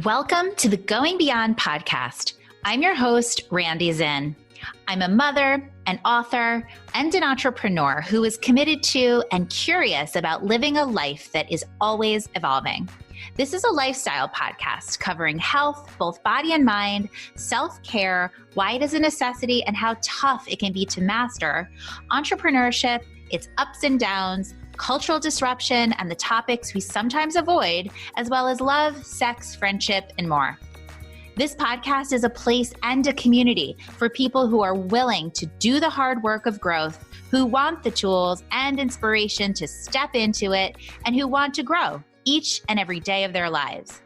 Welcome to the Going Beyond podcast. I'm your host, Randi Zinn. I'm a mother, an author, and an entrepreneur who is committed to and curious about living a life that is always evolving. This is a lifestyle podcast covering health, both body and mind, self-care, why it is a necessity, and how tough it can be to master, entrepreneurship, its ups and downs, cultural disruption, and the topics we sometimes avoid, as well as love, sex, friendship, and more. This podcast is a place and a community for people who are willing to do the hard work of growth, who want the tools and inspiration to step into it, and who want to grow each and every day of their lives.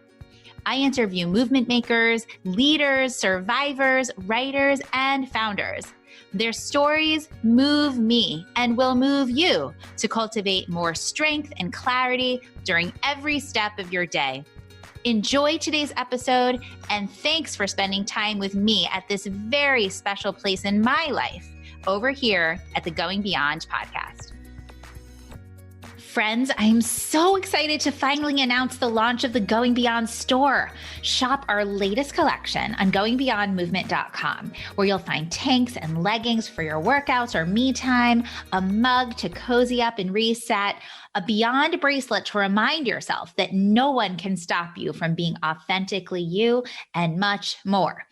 I interview movement makers, leaders, survivors, writers, and founders. Their stories move me and will move you to cultivate more strength and clarity during every step of your day. Enjoy today's episode, and thanks for spending time with me at this very special place in my life over here at the Going Beyond podcast. Friends, I'm so excited to finally announce the launch of the Going Beyond store. Shop our latest collection on goingbeyondmovement.com, where you'll find tanks and leggings for your workouts or me time, a mug to cozy up and reset, a Beyond bracelet to remind yourself that no one can stop you from being authentically you, and much more.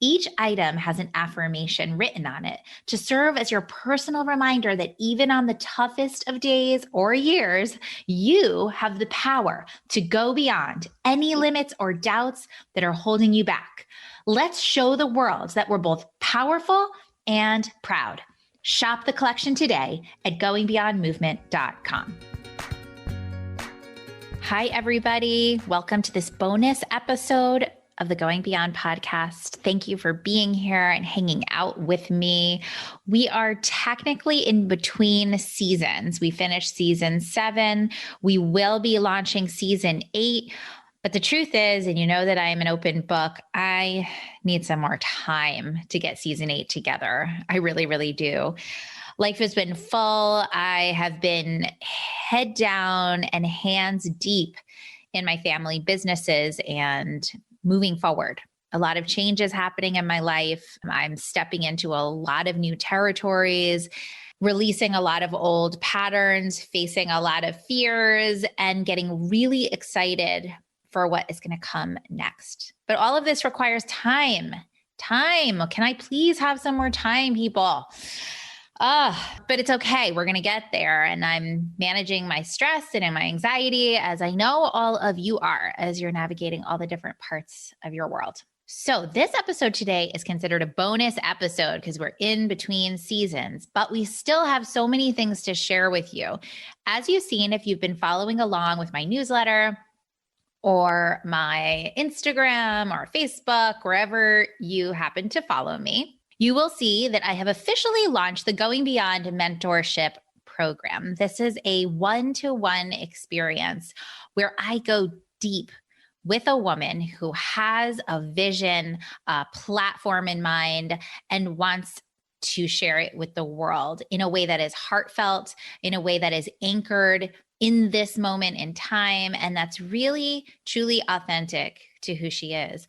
Each item has an affirmation written on it to serve as your personal reminder that even on the toughest of days or years, you have the power to go beyond any limits or doubts that are holding you back. Let's show the world that we're both powerful and proud. Shop the collection today at goingbeyondmovement.com. Hi, everybody. Welcome to this bonus episode of the Going Beyond podcast. Thank you for being here and hanging out with me. We are technically in between seasons. We finished season 7. We will be launching season 8. But the truth is, and you know that I am an open book, I need some more time to get season 8 together. I really, really do. Life has been full. I have been head down and hands deep in my family businesses and moving forward. A lot of changes happening in my life. I'm stepping into a lot of new territories, releasing a lot of old patterns, facing a lot of fears, and getting really excited for what is going to come next. But all of this requires time. Time. Can I please have some more time, people? But it's okay. We're going to get there. And I'm managing my stress and my anxiety, as I know all of you are, as you're navigating all the different parts of your world. So this episode today is considered a bonus episode because we're in between seasons, but we still have so many things to share with you. As you've seen, if you've been following along with my newsletter or my Instagram or Facebook, wherever you happen to follow me, you will see that I have officially launched the Going Beyond Mentorship Program. This is a one-to-one experience where I go deep with a woman who has a vision, a platform in mind, and wants to share it with the world in a way that is heartfelt, in a way that is anchored in this moment in time, and that's really, truly authentic to who she is.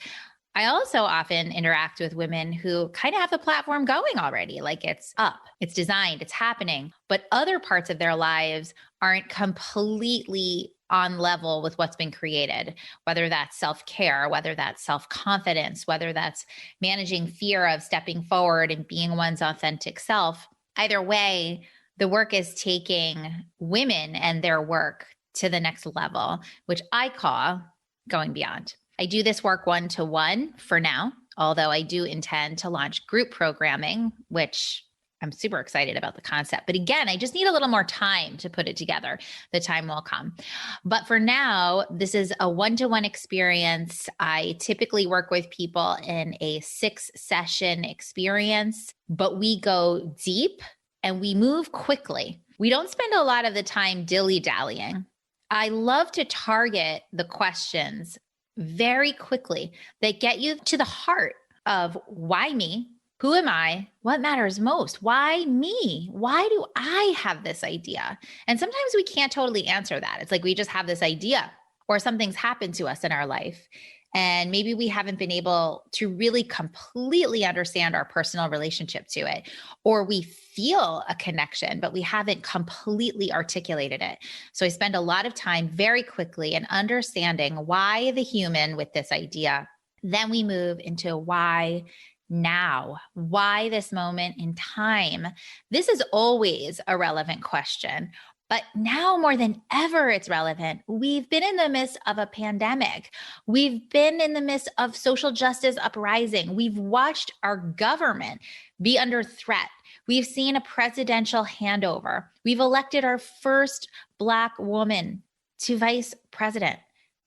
I also often interact with women who kind of have the platform going already, like it's up, it's designed, it's happening, but other parts of their lives aren't completely on level with what's been created, whether that's self-care, whether that's self-confidence, whether that's managing fear of stepping forward and being one's authentic self. Either way, the work is taking women and their work to the next level, which I call going beyond. I do this work one-to-one for now, although I do intend to launch group programming, which I'm super excited about the concept. But again, I just need a little more time to put it together. The time will come. But for now, this is a one-to-one experience. I typically work with people in a 6-session experience, but we go deep and we move quickly. We don't spend a lot of the time dilly-dallying. I love to target the questions very quickly that get you to the heart of why me? Who am I? What matters most? Why me? Why do I have this idea? And sometimes we can't totally answer that. It's like we just have this idea or something's happened to us in our life. And maybe we haven't been able to really completely understand our personal relationship to it, or we feel a connection, but we haven't completely articulated it. So I spend a lot of time very quickly in understanding why the human with this idea. Then we move into why now, why this moment in time. This is always a relevant question. But now more than ever, it's relevant. We've been in the midst of a pandemic. We've been in the midst of social justice uprising. We've watched our government be under threat. We've seen a presidential handover. We've elected our first Black woman to vice president.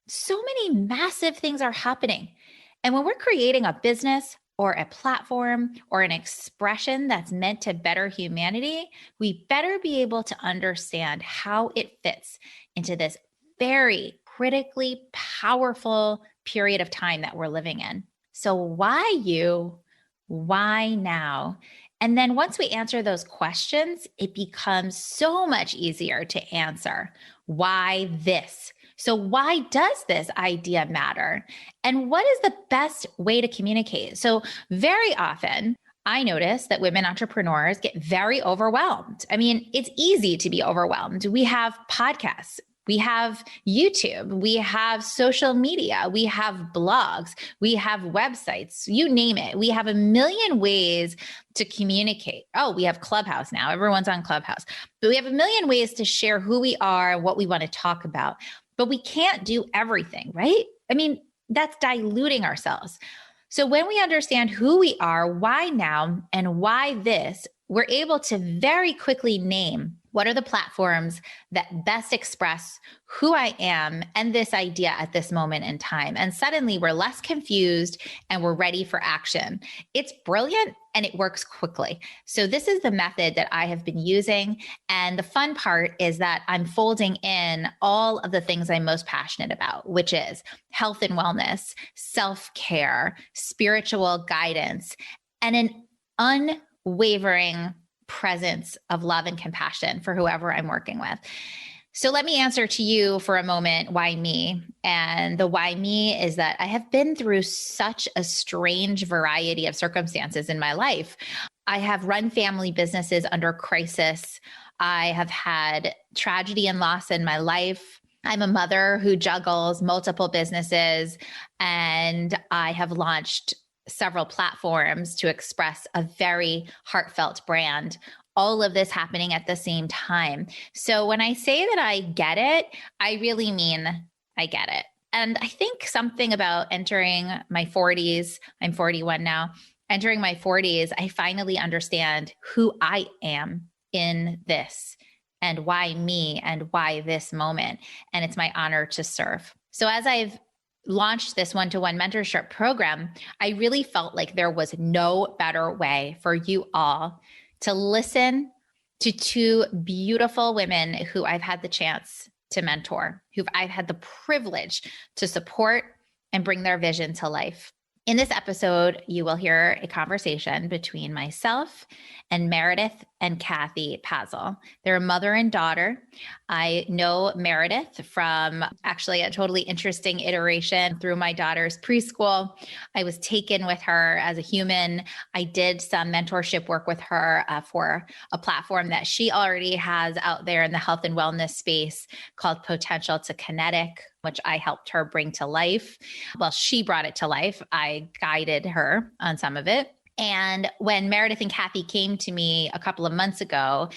So many massive things are happening. And when we're creating a business or a platform or an expression that's meant to better humanity, we better be able to understand how it fits into this very critically powerful period of time that we're living in. So why you? Why now? And then once we answer those questions, it becomes so much easier to answer. Why this? So why does this idea matter? And what is the best way to communicate? So very often, I notice that women entrepreneurs get very overwhelmed. I mean, it's easy to be overwhelmed. We have podcasts. We have YouTube, we have social media, we have blogs, we have websites, you name it. We have a million ways to communicate. Oh, we have Clubhouse now. Everyone's on Clubhouse. But we have a million ways to share who we are and what we want to talk about. But we can't do everything, right? I mean, that's diluting ourselves. So when we understand who we are, why now, and why this, we're able to very quickly name what are the platforms that best express who I am and this idea at this moment in time. And suddenly we're less confused and we're ready for action. It's brilliant and it works quickly. So this is the method that I have been using. And the fun part is that I'm folding in all of the things I'm most passionate about, which is health and wellness, self-care, spiritual guidance, and an unwavering presence of love and compassion for whoever I'm working with. So let me answer to you for a moment, why me? And the why me is that I have been through such a strange variety of circumstances in my life. I have run family businesses under crisis. I have had tragedy and loss in my life. I'm a mother who juggles multiple businesses, and I have launched several platforms to express a very heartfelt brand. All of this happening at the same time. So when I say that I get it, I really mean I get it. And I think something about entering my 40s, I'm 41 now, entering my 40s, I finally understand who I am in this and why me and why this moment. And it's my honor to serve. So as I've launched this one-to-one mentorship program, I really felt like there was no better way for you all to listen to two beautiful women who I've had the chance to mentor, who I've had the privilege to support and bring their vision to life. In this episode, you will hear a conversation between myself and Meredith and Cathy Pazol. They're a mother and daughter. I know Meredith from actually a totally interesting iteration through my daughter's preschool. I was taken with her as a human. I did some mentorship work with her for a platform that she already has out there in the health and wellness space called Potential to Kinetic, which I helped her bring to life. Well, she brought it to life. I guided her on some of it. And when Meredith and Cathy came to me a couple of months ago,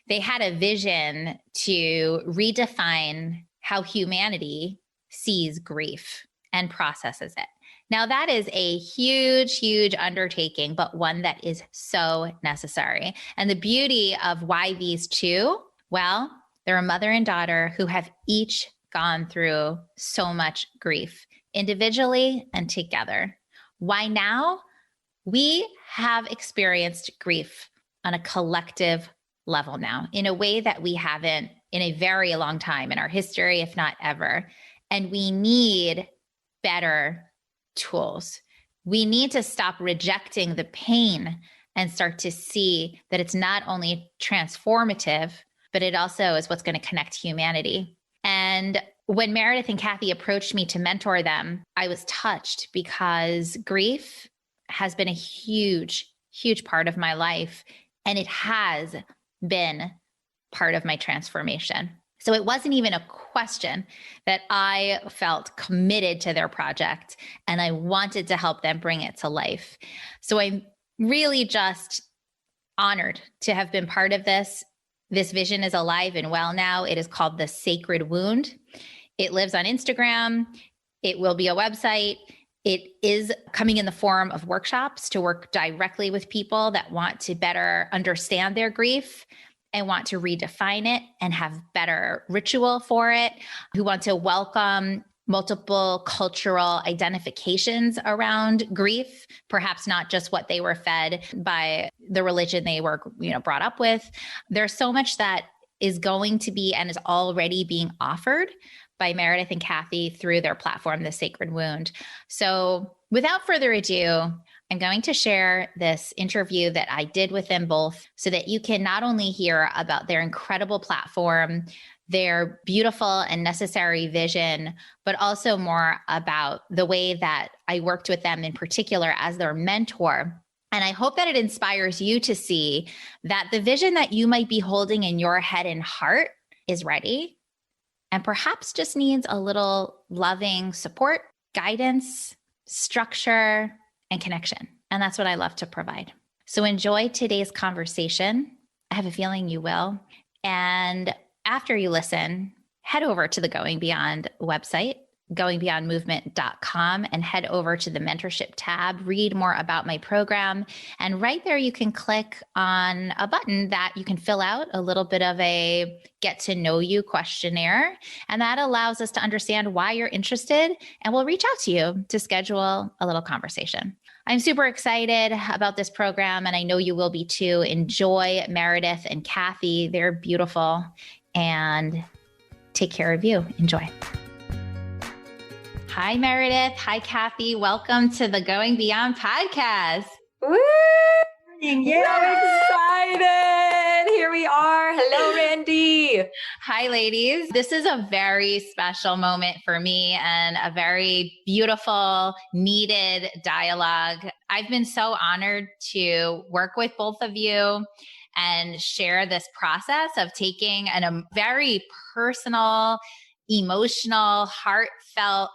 they had a vision to redefine how humanity sees grief and processes it. Now, that is a huge, huge undertaking, but one that is so necessary. And the beauty of why these two, well, they're a mother and daughter who have each gone through so much grief individually and together. Why now? We have experienced grief on a collective level now in a way that we haven't in a very long time in our history, if not ever. And we need better tools. We need to stop rejecting the pain and start to see that it's not only transformative, but it also is what's going to connect humanity. And when Meredith and Cathy approached me to mentor them, I was touched because grief has been a huge, huge part of my life. And it has been part of my transformation. So it wasn't even a question that I felt committed to their project and I wanted to help them bring it to life. So I'm really just honored to have been part of this. This vision is alive and well now. It is called the Sacred Wound. It lives on Instagram. It will be a website. It is coming in the form of workshops to work directly with people that want to better understand their grief and want to redefine it and have better ritual for it, who want to welcome multiple cultural identifications around grief, perhaps not just what they were fed by the religion they were, brought up with. There's so much that is going to be and is already being offered by Meredith and Cathy through their platform, The Sacred Wound. So without further ado, I'm going to share this interview that I did with them both so that you can not only hear about their incredible platform, their beautiful and necessary vision, but also more about the way that I worked with them in particular as their mentor. And I hope that it inspires you to see that the vision that you might be holding in your head and heart is ready and perhaps just needs a little loving support, guidance, structure, and connection. And that's what I love to provide. So enjoy today's conversation. I have a feeling you will. And after you listen, head over to the Going Beyond website, goingbeyondmovement.com, and head over to the mentorship tab, read more about my program. And right there, you can click on a button that you can fill out a little bit of a get to know you questionnaire. And that allows us to understand why you're interested. And we'll reach out to you to schedule a little conversation. I'm super excited about this program, and I know you will be too. Enjoy Meredith and Cathy. They're beautiful. And take care of you. Enjoy. Hi, Meredith. Hi, Cathy. Welcome to the Going Beyond podcast. Woo! Yeah, I'm excited. Here we are. Hello, Randi. Hi, ladies. This is a very special moment for me and a very beautiful, needed dialogue. I've been so honored to work with both of you and share this process of taking a very personal, emotional, heartfelt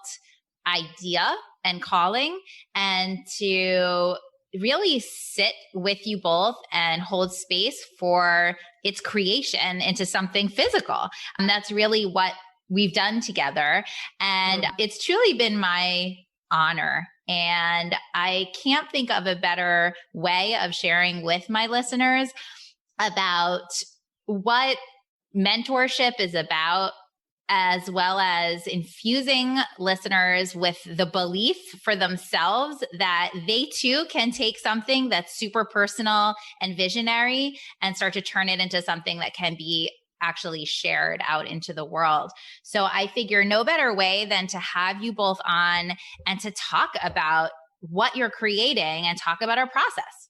idea and calling and to really sit with you both and hold space for its creation into something physical. And that's really what we've done together. And it's truly been my honor. And I can't think of a better way of sharing with my listeners about what mentorship is about, as well as infusing listeners with the belief for themselves that they too can take something that's super personal and visionary and start to turn it into something that can be actually shared out into the world. So I figure no better way than to have you both on and to talk about what you're creating and talk about our process.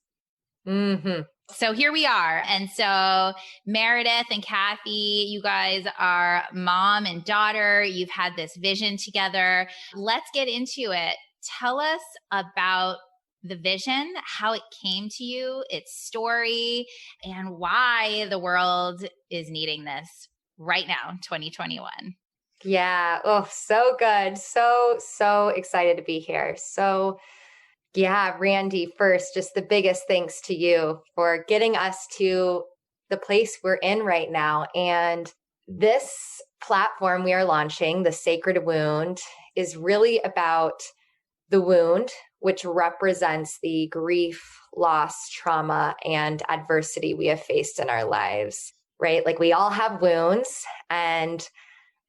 Mm-hmm. So here we are. And so Meredith and Cathy, you guys are mom and daughter. You've had this vision together. Let's get into it. Tell us about the vision, how it came to you, its story, and why the world is needing this right now, 2021. Yeah. Oh, so good. So excited to be here. So yeah, Randi, first, just the biggest thanks to you for getting us to the place we're in right now. And this platform we are launching, The Sacred Wound, is really about the wound, which represents the grief, loss, trauma, and adversity we have faced in our lives, right? Like we all have wounds, and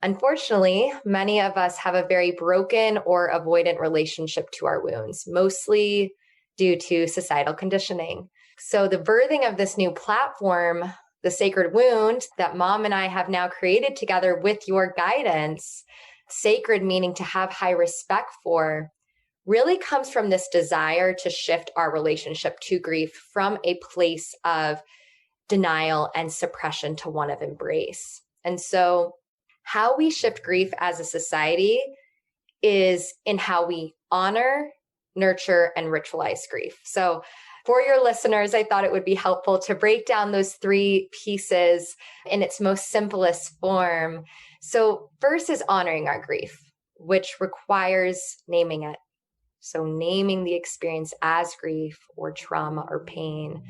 unfortunately, many of us have a very broken or avoidant relationship to our wounds, mostly due to societal conditioning. So the birthing of this new platform, The Sacred Wound, that Mom and I have now created together with your guidance, sacred meaning to have high respect for, really comes from this desire to shift our relationship to grief from a place of denial and suppression to one of embrace. And so how we shift grief as a society is in how we honor, nurture, and ritualize grief. So for your listeners, I thought it would be helpful to break down those three pieces in its most simplest form. So first is honoring our grief, which requires naming it. So naming the experience as grief or trauma or pain,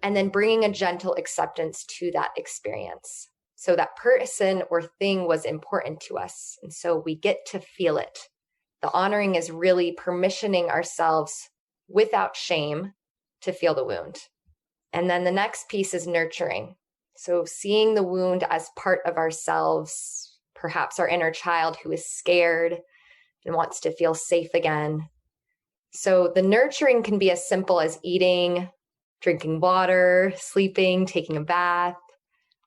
and then bringing a gentle acceptance to that experience. So that person or thing was important to us. And so we get to feel it. The honoring is really permissioning ourselves without shame to feel the wound. And then the next piece is nurturing. So seeing the wound as part of ourselves, perhaps our inner child who is scared and wants to feel safe again. So the nurturing can be as simple as eating, drinking water, sleeping, taking a bath,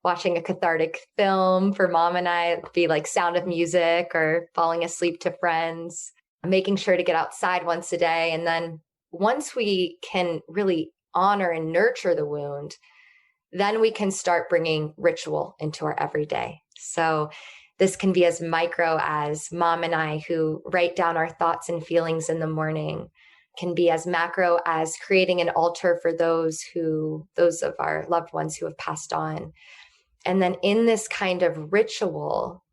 watching a cathartic film. For mom and I, it'd be like Sound of Music or falling asleep to friends, making sure to get outside once a day. And then once we can really honor and nurture the wound, then we can start bringing ritual into our everyday. So this can be as micro as mom and I who write down our thoughts and feelings in the morning, can be as macro as creating an altar for those of our loved ones who have passed on. And then in this kind of ritual,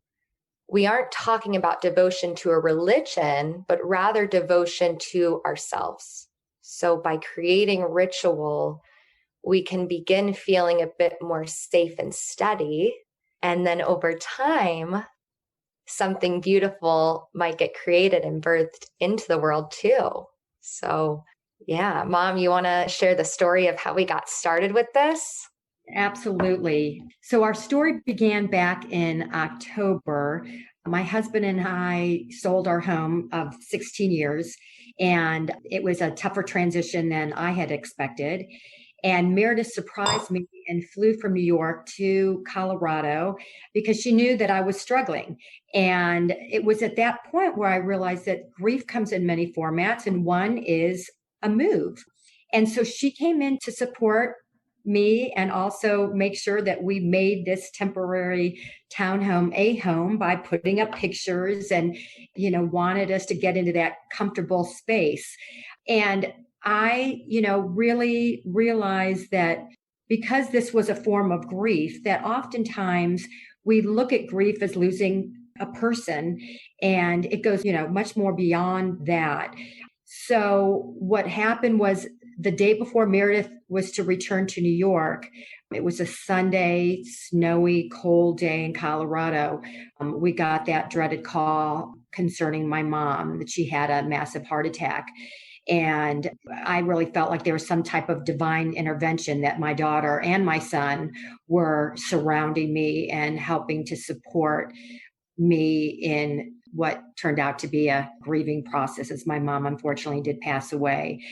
we aren't talking about devotion to a religion, but rather devotion to ourselves. So by creating ritual, we can begin feeling a bit more safe and steady. And then over time, something beautiful might get created and birthed into the world too. So yeah, Mom, you want to share the story of how we got started with this? Absolutely. So our story began back in October. My husband and I sold our home of 16 years, and it was a tougher transition than I had expected. And Meredith surprised me and flew from New York to Colorado because she knew that I was struggling. And it was at that point where I realized that grief comes in many formats, and one is a move. And so she came in to support me and also make sure that we made this temporary townhome a home by putting up pictures and, wanted us to get into that comfortable space. And I, really realized that because this was a form of grief, that oftentimes we look at grief as losing a person, and it goes, much more beyond that. So what happened was the day before Meredith was to return to New York, it was a Sunday, snowy, cold day in Colorado. We got that dreaded call concerning my mom, that she had a massive heart attack. And I really felt like there was some type of divine intervention, that my daughter and my son were surrounding me and helping to support me in what turned out to be a grieving process, as my mom unfortunately did pass away.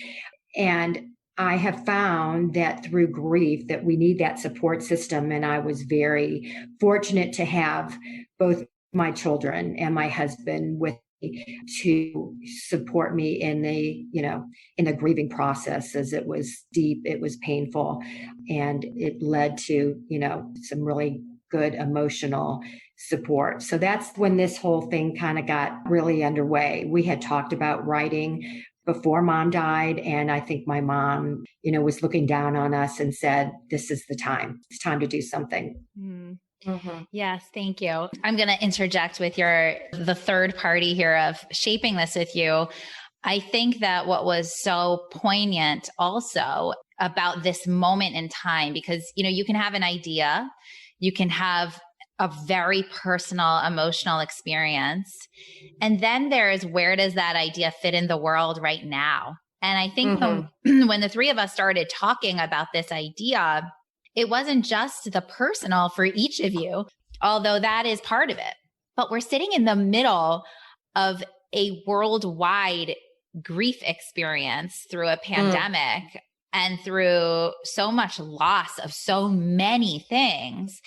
And I have found that through grief that we need that support system. And I was very fortunate to have both my children and my husband with me to support me in the grieving process, as it was deep, it was painful, and it led to, some really good emotional support. So that's when this whole thing kind of got really underway. We had talked about writing before mom died. And I think my mom, was looking down on us and said, this is the time. It's time to do something. Mm-hmm. Yes, thank you. I'm going to interject with the third party here of shaping this with you. I think that what was so poignant also about this moment in time, because, you can have an idea, you can have a very personal, emotional experience. And then there's, where does that idea fit in the world right now? And I think when the three of us started talking about this idea, it wasn't just the personal for each of you, although that is part of it. But we're sitting in the middle of a worldwide grief experience through a pandemic and through so much loss of so many things.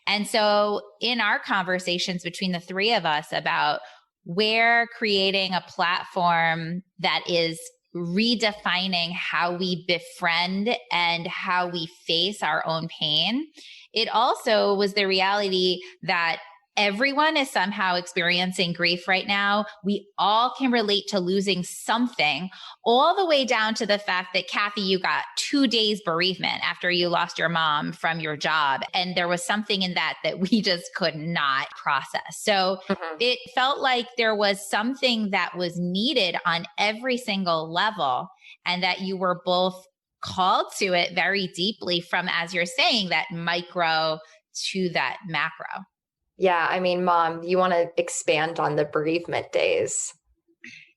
And so in our conversations between the three of us about where creating a platform that is redefining how we befriend and how we face our own pain, it also was the reality that everyone is somehow experiencing grief right now. We all can relate to losing something, all the way down to the fact that, Cathy, you got 2 days bereavement after you lost your mom from your job. And there was something in that we just could not process. So it felt like there was something that was needed on every single level, and that you were both called to it very deeply, from, as you're saying, that micro to that macro. Yeah. I mean, Mom, you want to expand on the bereavement days?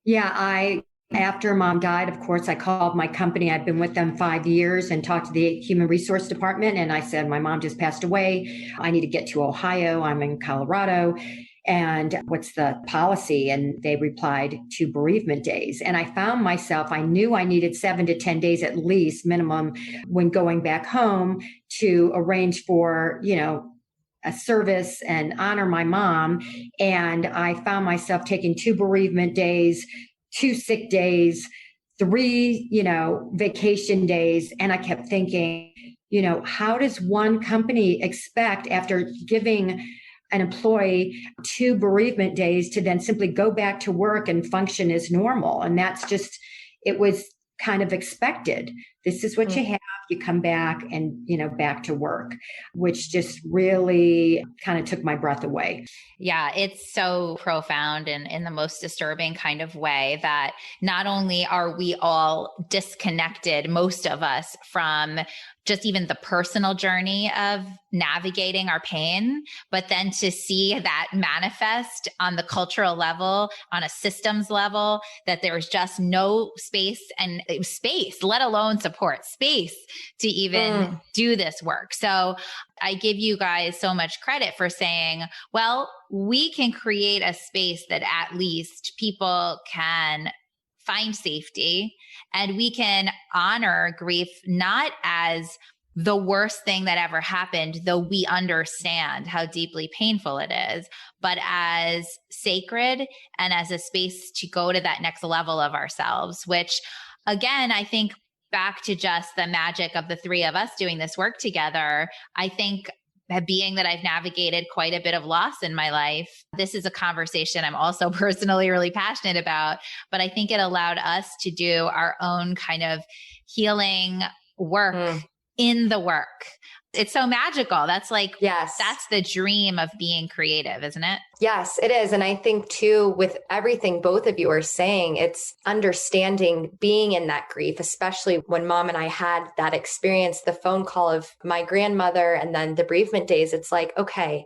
Yeah, after Mom died, of course, I called my company. I've been with them 5 years, and talked to the human resource department. And I said, my mom just passed away. I need to get to Ohio. I'm in Colorado. And what's the policy? And they replied, 2 bereavement days. And I found myself, I knew I needed 7 to 10 days at least minimum when going back home to arrange for, a service and honor my mom. And I found myself taking 2 bereavement days, 2 sick days, 3, vacation days. And I kept thinking, how does one company expect, after giving an employee 2 bereavement days, to then simply go back to work and function as normal? And that's just, it was kind of expected. This is what you have. You come back and, back to work, which just really kind of took my breath away. Yeah, it's so profound and in the most disturbing kind of way, that not only are we all disconnected, most of us, from just even the personal journey of navigating our pain, but then to see that manifest on the cultural level, on a systems level, that there's just no space, let alone support space, to even do this work. So I give you guys so much credit for saying, well, we can create a space that at least people can find safety, and we can honor grief not as the worst thing that ever happened, though we understand how deeply painful it is, but as sacred and as a space to go to that next level of ourselves, which, again, I think back to just the magic of the 3 of us doing this work together, I think, being that I've navigated quite a bit of loss in my life, this is a conversation I'm also personally really passionate about. But I think it allowed us to do our own kind of healing work in the work. It's so magical. That's like, yes, that's the dream of being creative, isn't it? Yes, it is. And I think too, with everything both of you are saying, it's understanding being in that grief, especially when Mom and I had that experience, the phone call of my grandmother and then the bereavement days. It's like, okay,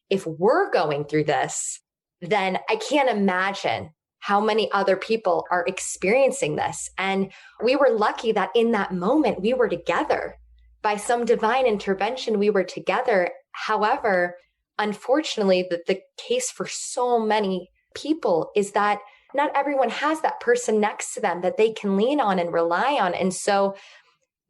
if we're going through this, then I can't imagine how many other people are experiencing this. And we were lucky that in that moment we were together. By some divine intervention, we were together. However, unfortunately, the case for so many people is that not everyone has that person next to them that they can lean on and rely on. And so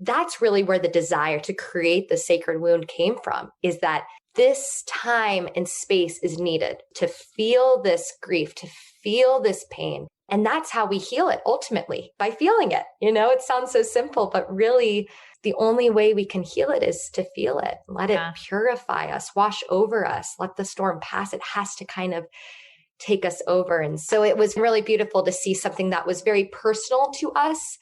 that's really where the desire to create the sacred wound came from, is that this time and space is needed to feel this grief, to feel this pain. And that's how we heal it ultimately, by feeling it. It sounds so simple, but really the only way we can heal it is to feel it, let it purify us, wash over us, let the storm pass. It has to kind of take us over. And so it was really beautiful to see something that was very personal to us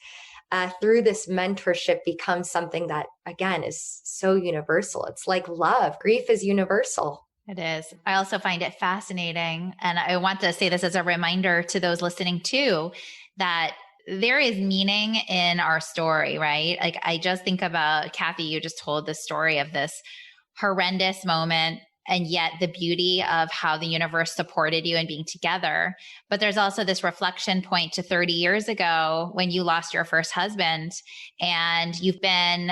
through this mentorship become something that, again, is so universal. It's like love. Grief is universal. It is. I also find it fascinating. And I want to say this as a reminder to those listening too, that there is meaning in our story, right? Like, I just think about, Cathy, you just told the story of this horrendous moment, and yet the beauty of how the universe supported you in being together. But there's also this reflection point to 30 years ago when you lost your first husband, and you've been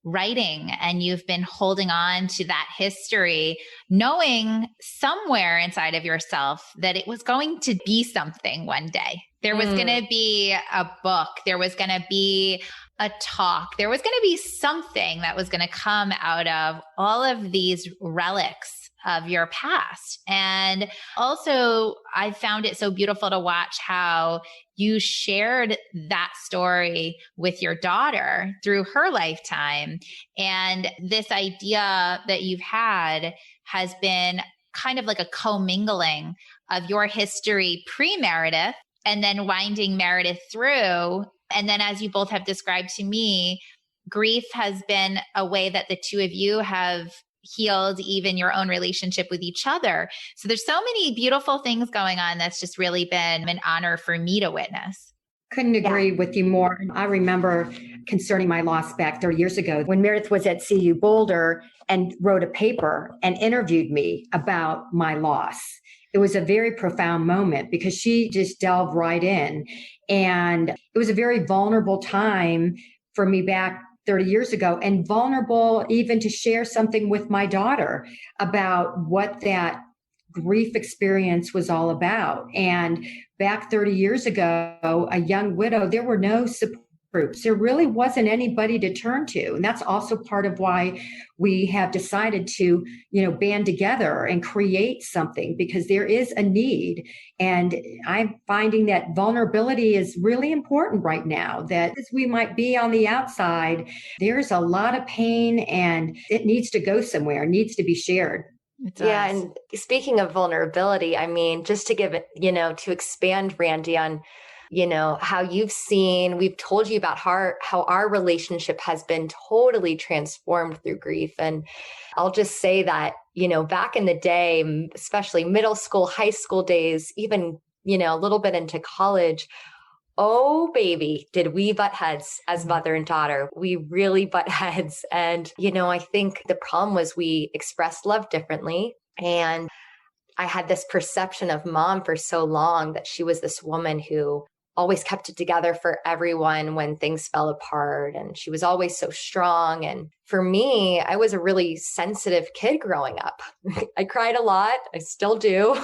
writing and you've been holding on to that history, knowing somewhere inside of yourself that it was going to be something one day. There was going to be a book. There was going to be a talk. There was going to be something that was going to come out of all of these relics of your past. And also, I found it so beautiful to watch how you shared that story with your daughter through her lifetime. And this idea that you've had has been kind of like a commingling of your history pre-Meredith and then winding Meredith through. And then as you both have described to me, grief has been a way that the two of you have healed even your own relationship with each other. So there's so many beautiful things going on that's just really been an honor for me to witness. Couldn't agree with you more. I remember concerning my loss back 30 years ago when Meredith was at CU Boulder and wrote a paper and interviewed me about my loss. It was a very profound moment because she just delved right in. And it was a very vulnerable time for me back 30 years ago, and vulnerable even to share something with my daughter about what that grief experience was all about. And back 30 years ago, a young widow, there were no support groups. There really wasn't anybody to turn to. And that's also part of why we have decided to, band together and create something, because there is a need. And I'm finding that vulnerability is really important right now, that as we might be on the outside, there's a lot of pain and it needs to go somewhere, it needs to be shared. Yeah. And speaking of vulnerability, I mean, just to give it, to expand, Randi, on, how we've told you about how our relationship has been totally transformed through grief. And I'll just say that, back in the day, especially middle school, high school days, even, a little bit into college, oh, baby, did we butt heads as mother and daughter. We really butt heads. And, I think the problem was we expressed love differently. And I had this perception of mom for so long that she was this woman who always kept it together for everyone when things fell apart. And she was always so strong. And for me, I was a really sensitive kid growing up. I cried a lot. I still do.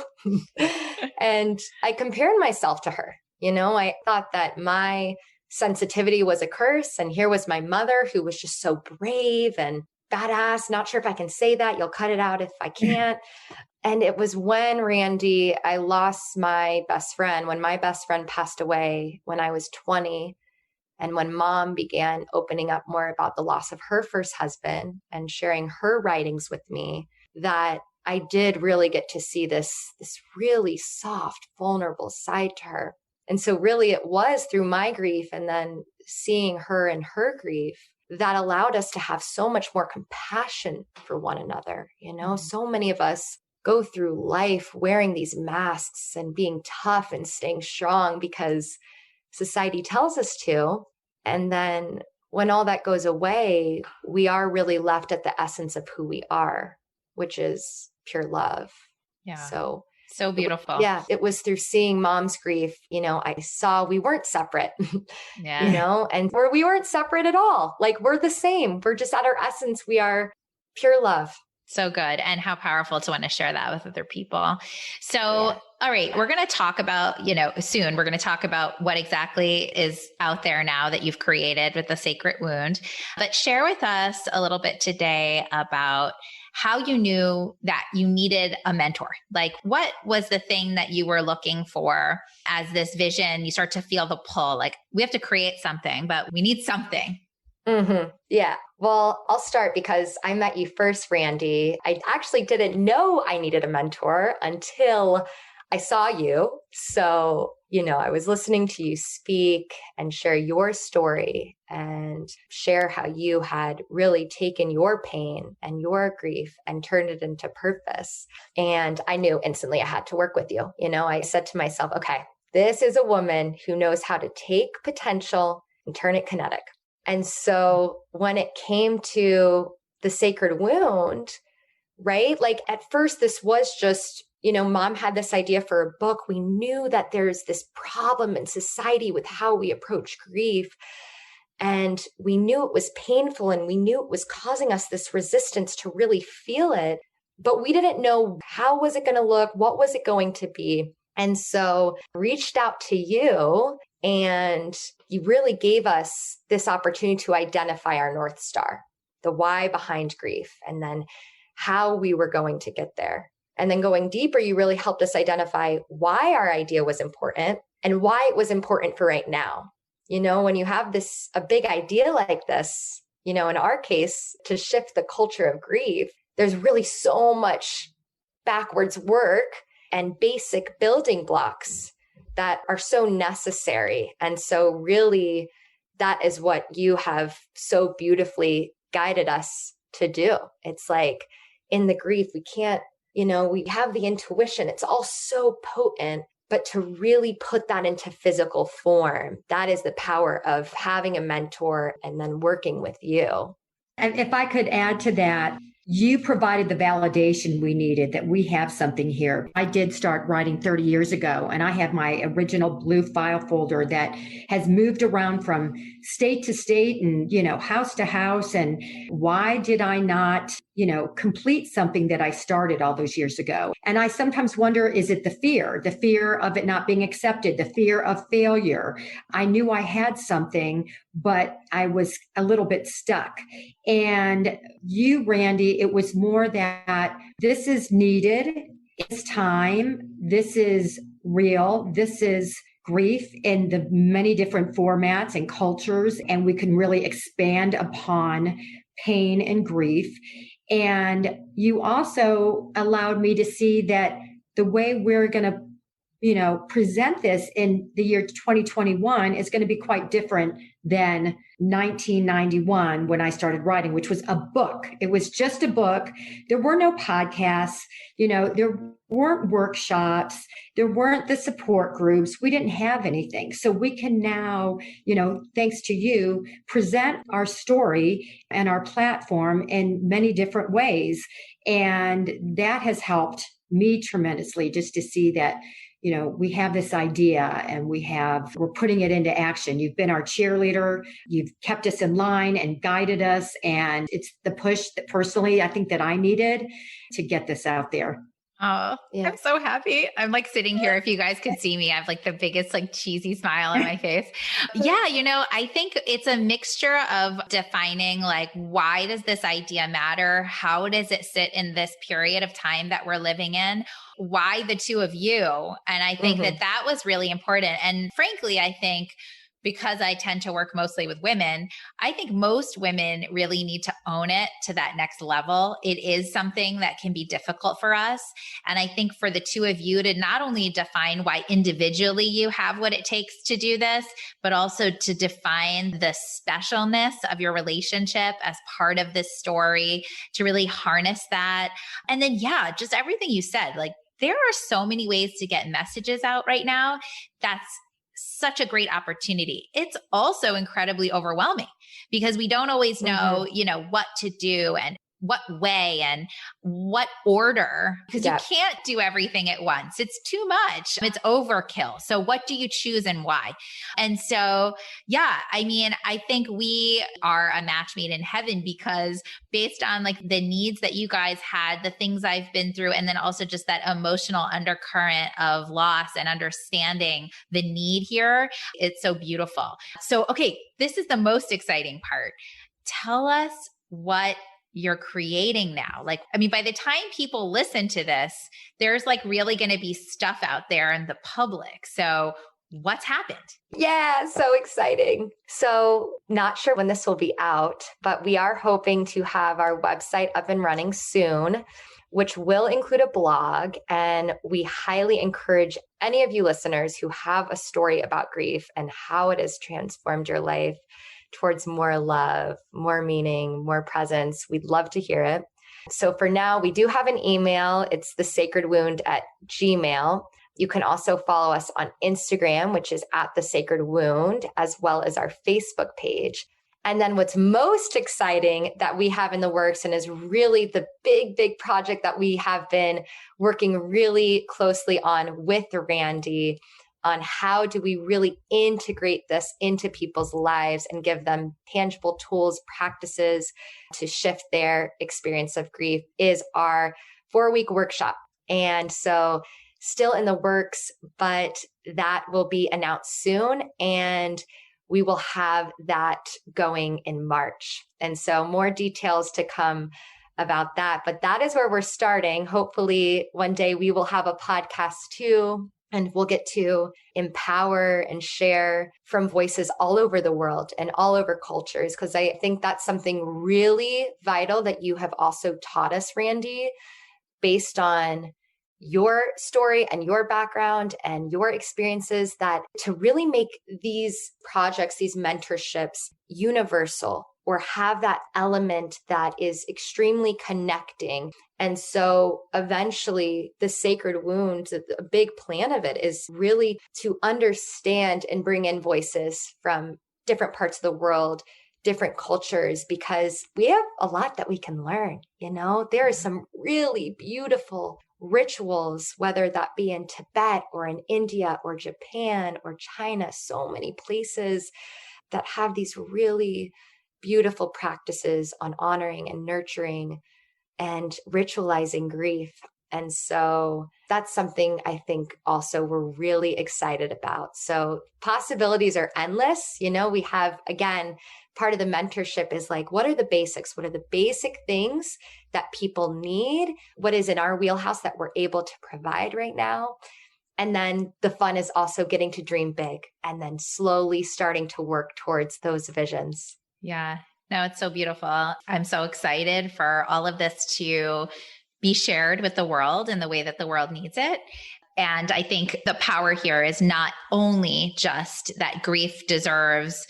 And I compared myself to her. I thought that my sensitivity was a curse. And here was my mother who was just so brave and badass. Not sure if I can say that. You'll cut it out if I can't. And it was when, Randi, I lost my best friend, when my best friend passed away when I was 20. And when mom began opening up more about the loss of her first husband and sharing her writings with me, that I did really get to see this really soft, vulnerable side to her. And so really it was through my grief and then seeing her and her grief that allowed us to have so much more compassion for one another. So many of us go through life wearing these masks and being tough and staying strong because society tells us to. And then when all that goes away, we are really left at the essence of who we are, which is pure love. Yeah. So beautiful. Yeah. It was through seeing mom's grief, I saw we weren't separate, and we weren't separate at all. Like we're the same. We're just at our essence. We are pure love. So good. And how powerful to want to share that with other people. So, All right, we're going to talk about, soon we're going to talk about what exactly is out there now that you've created with the Sacred Wound, but share with us a little bit today about how you knew that you needed a mentor. Like what was the thing that you were looking for as this vision? You start to feel the pull, like we have to create something, but we need something. Mm-hmm. Yeah. Well, I'll start because I met you first, Randi. I actually didn't know I needed a mentor until I saw you. So, I was listening to you speak and share your story and share how you had really taken your pain and your grief and turned it into purpose. And I knew instantly I had to work with you. I said to myself, okay, this is a woman who knows how to take potential and turn it kinetic. And so when it came to the Sacred Wound, right? Like at first, this was just, mom had this idea for a book. We knew that there's this problem in society with how we approach grief. And we knew it was painful and we knew it was causing us this resistance to really feel it. But we didn't know how was it going to look? What was it going to be? And so reached out to you, and you really gave us this opportunity to identify our North Star, the why behind grief, and then how we were going to get there. And then going deeper, you really helped us identify why our idea was important and why it was important for right now. When you have a big idea like this, in our case, to shift the culture of grief, there's really so much backwards work and basic building blocks that are so necessary. And so really, that is what you have so beautifully guided us to do. It's like in the grief, we can't, we have the intuition. It's all so potent, but to really put that into physical form, that is the power of having a mentor and then working with you. And if I could add to that, you provided the validation we needed that we have something here. I did start writing 30 years ago, and I have my original blue file folder that has moved around from state to state and, house to house. And why did I not, complete something that I started all those years ago? And I sometimes wonder, is it the fear of it not being accepted, the fear of failure? I knew I had something, but I was a little bit stuck. And you, Randi, it was more that this is needed. It's time. This is real. This is grief in the many different formats and cultures. And we can really expand upon pain and grief. And you also allowed me to see that the way we're going to present this in the year 2021 is going to be quite different than 1991 when I started writing, which was a book. It was just a book. There were no podcasts, there weren't workshops, there weren't the support groups. We didn't have anything. So we can now, thanks to you, present our story and our platform in many different ways. And that has helped me tremendously just to see that we have this idea and we're putting it into action. You've been our cheerleader. You've kept us in line and guided us. And it's the push that personally I think that I needed to get this out there. Oh, yeah. I'm so happy. I'm like sitting here. If you guys could see me, I have like the biggest like cheesy smile on my face. Yeah. I think it's a mixture of defining like, why does this idea matter? How does it sit in this period of time that we're living in? Why the two of you? And I think that was really important. And frankly, I think because I tend to work mostly with women, I think most women really need to own it to that next level. It is something that can be difficult for us. And I think for the two of you to not only define why individually you have what it takes to do this, but also to define the specialness of your relationship as part of this story, to really harness that. And then, yeah, just everything you said, like there are so many ways to get messages out right now. That's such a great opportunity. It's also incredibly overwhelming because we don't always know, what to do and what way and what order, because you can't do everything at once. It's too much. It's overkill. So what do you choose and why? And so, I think we are a match made in heaven because based on like the needs that you guys had, the things I've been through, and then also just that emotional undercurrent of loss and understanding the need here, it's so beautiful. So, okay, this is the most exciting part. Tell us what you're creating now. By the time people listen to this, there's like really going to be stuff out there in the public. So what's happened? Yeah, so exciting. So not sure when this will be out, but we are hoping to have our website up and running soon, which will include a blog. And we highly encourage any of you listeners who have a story about grief and how it has transformed your life towards more love, more meaning, more presence. We'd love to hear it. So for now, we do have an email. It's thesacredwound@gmail.com. You can also follow us on Instagram, which is @thesacredwound, as well as our Facebook page. And then what's most exciting that we have in the works and is really the big, big project that we have been working really closely on with Randi on how do we really integrate this into people's lives and give them tangible tools, practices to shift their experience of grief is our 4-week workshop. And so still in the works, but that will be announced soon. And we will have that going in March. And so more details to come about that. But that is where we're starting. Hopefully one day we will have a podcast too. And we'll get to empower and share from voices all over the world and all over cultures, because I think that's something really vital that you have also taught us, Randi, based on your story and your background and your experiences, that to really make these projects, these mentorships universal, or have that element that is extremely connecting. And so eventually the sacred wound, a big plan of it is really to understand and bring in voices from different parts of the world, different cultures, because we have a lot that we can learn. There are some really beautiful rituals, whether that be in Tibet or in India or Japan or China, so many places that have these really beautiful practices on honoring and nurturing and ritualizing grief. And so that's something I think also we're really excited about. So possibilities are endless. We have, again, part of the mentorship is like, what are the basics? What are the basic things that people need? What is in our wheelhouse that we're able to provide right now? And then the fun is also getting to dream big and then slowly starting to work towards those visions. Yeah, no, it's so beautiful. I'm so excited for all of this to be shared with the world in the way that the world needs it. And I think the power here is not only just that grief deserves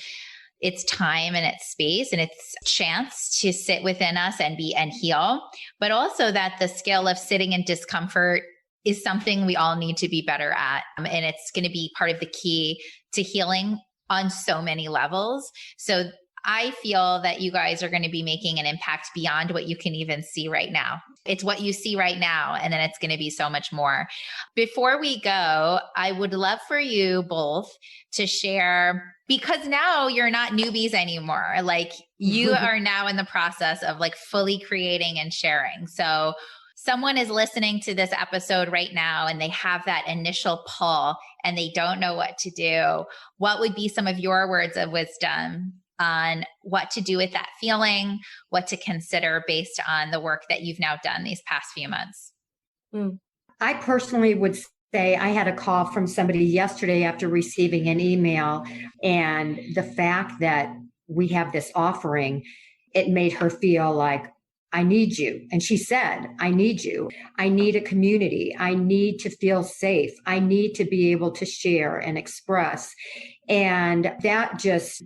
its time and its space and its chance to sit within us and heal, but also that the skill of sitting in discomfort is something we all need to be better at. And it's going to be part of the key to healing on so many levels. So I feel that you guys are going to be making an impact beyond what you can even see right now. It's what you see right now, and then it's going to be so much more. Before we go, I would love for you both to share, because now you're not newbies anymore. Like, you are now in the process of like fully creating and sharing. So someone is listening to this episode right now and they have that initial pull and they don't know what to do. What would be some of your words of wisdom on what to do with that feeling, what to consider based on the work that you've now done these past few months? I personally would say I had a call from somebody yesterday after receiving an email, and the fact that we have this offering, it made her feel like, I need you. And she said, I need you. I need a community. I need to feel safe. I need to be able to share and express. And that just,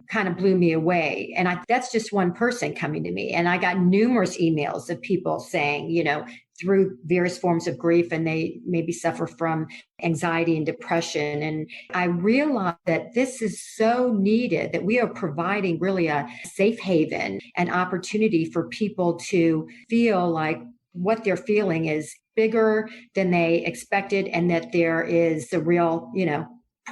kind of blew me away. And that's just one person coming to me. And I got numerous emails of people saying, through various forms of grief, and they maybe suffer from anxiety and depression. And I realized that this is so needed, that we are providing really a safe haven, an opportunity for people to feel like what they're feeling is bigger than they expected, and that there is the real,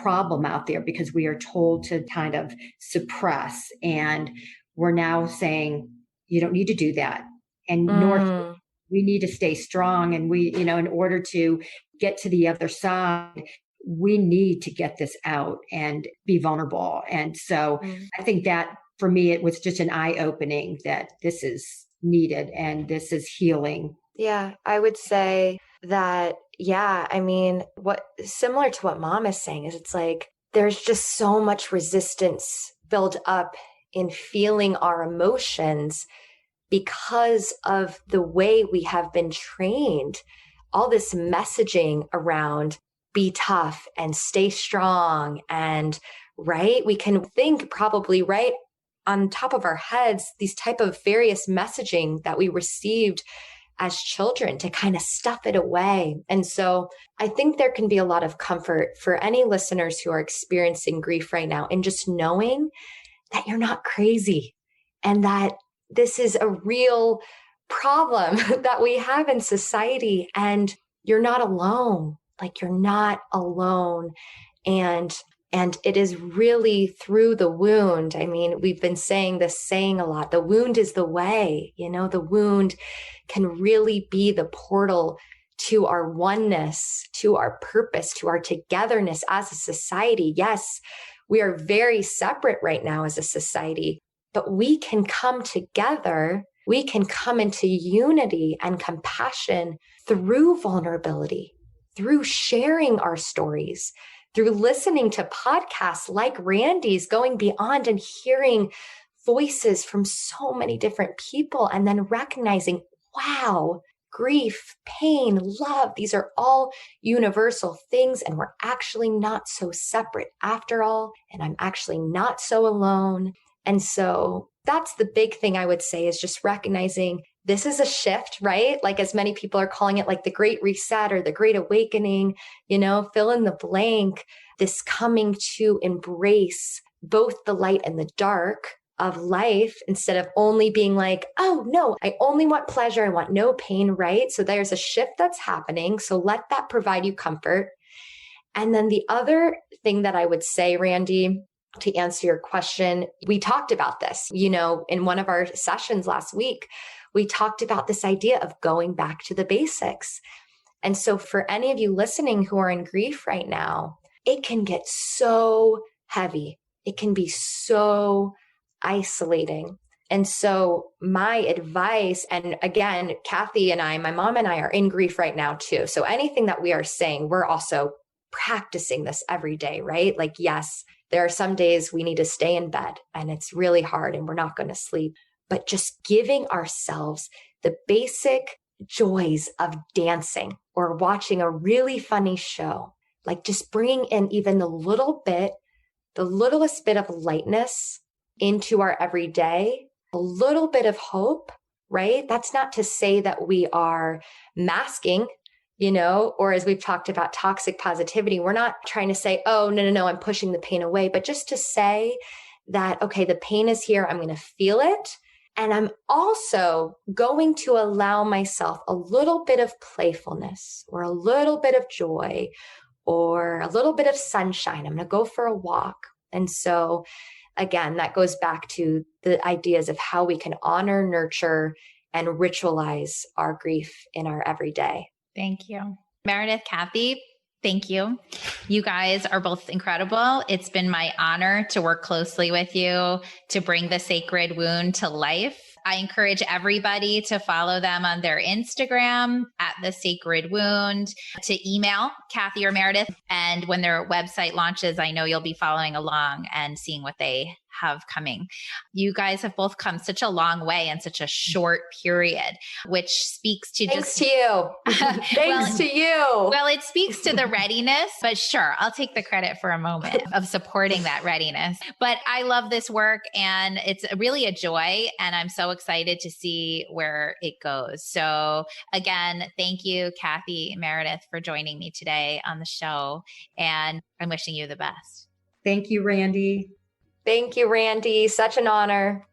problem out there, because we are told to kind of suppress. And we're now saying, you don't need to do that. And nor we need to stay strong. And we, in order to get to the other side, we need to get this out and be vulnerable. And so I think that for me, it was just an eye-opening that this is needed and this is healing. Yeah, I would say that, what similar to what Mom is saying is, it's like, there's just so much resistance built up in feeling our emotions because of the way we have been trained. All this messaging around be tough and stay strong. And right, we can think probably right on top of our heads, these type of various messaging that we received as children to kind of stuff it away. And so I think there can be a lot of comfort for any listeners who are experiencing grief right now in just knowing that you're not crazy and that this is a real problem that we have in society, and you're not alone. Like, you're not alone. And it is really through the wound. I mean, we've been saying this saying a lot. The wound is the way. The wound can really be the portal to our oneness, to our purpose, to our togetherness as a society. Yes, we are very separate right now as a society, but we can come together. We can come into unity and compassion through vulnerability, through sharing our stories, through listening to podcasts like Randi's, Going Beyond, and hearing voices from so many different people, and then recognizing, wow, grief, pain, love, these are all universal things, and we're actually not so separate after all, and I'm actually not so alone. And so that's the big thing I would say, is just recognizing this is a shift, right? Like, as many people are calling it, like the Great Reset or the Great Awakening, fill in the blank, this coming to embrace both the light and the dark of life, instead of only being like, oh no, I only want pleasure, I want no pain, right? So there's a shift that's happening. So let that provide you comfort. And then the other thing that I would say, Randi, to answer your question, we talked about this, in one of our sessions last week, we talked about this idea of going back to the basics. And so for any of you listening who are in grief right now, it can get so heavy. It can be so isolating. And so my advice, and again, Cathy and I, my mom and I, are in grief right now too. So anything that we are saying, we're also practicing this every day, right? Like, yes, there are some days we need to stay in bed and it's really hard and we're not going to sleep, but just giving ourselves the basic joys of dancing or watching a really funny show, like just bringing in even the littlest bit of lightness into our everyday, a little bit of hope, right? That's not to say that we are masking, or as we've talked about toxic positivity, we're not trying to say, oh, no, I'm pushing the pain away, but just to say that, okay, the pain is here. I'm going to feel it. And I'm also going to allow myself a little bit of playfulness or a little bit of joy or a little bit of sunshine. I'm going to go for a walk. And so again, that goes back to the ideas of how we can honor, nurture, and ritualize our grief in our everyday. Thank you. Meredith, Cathy, thank you. You guys are both incredible. It's been my honor to work closely with you to bring the sacred wound to life. I encourage everybody to follow them on their Instagram at The Sacred Wound, to email Cathy or Meredith. And when their website launches, I know you'll be following along and seeing what they have coming. You guys have both come such a long way in such a short period, which speaks to Thanks to you. Thanks to you. Well, it speaks to the readiness, but sure, I'll take the credit for a moment of supporting that readiness. But I love this work and it's really a joy. And I'm so excited to see where it goes. So again, thank you, Cathy and Meredith, for joining me today on the show. And I'm wishing you the best. Thank you, Randi. Thank you, Randi. Such an honor.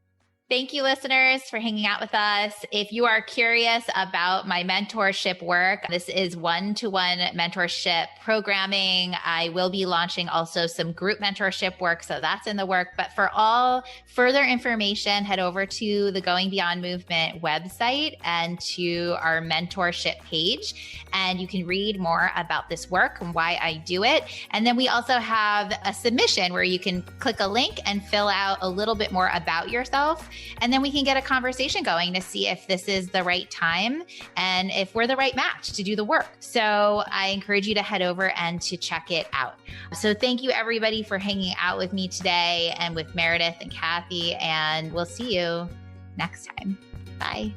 Thank you, listeners, for hanging out with us. If you are curious about my mentorship work, this is one-to-one mentorship programming. I will be launching also some group mentorship work, so that's in the work. But for all further information, head over to the Going Beyond Movement website and to our mentorship page, and you can read more about this work and why I do it. And then we also have a submission where you can click a link and fill out a little bit more about yourself. And then we can get a conversation going to see if this is the right time and if we're the right match to do the work. So I encourage you to head over and to check it out. So thank you, everybody, for hanging out with me today and with Meredith and Cathy, and we'll see you next time. Bye.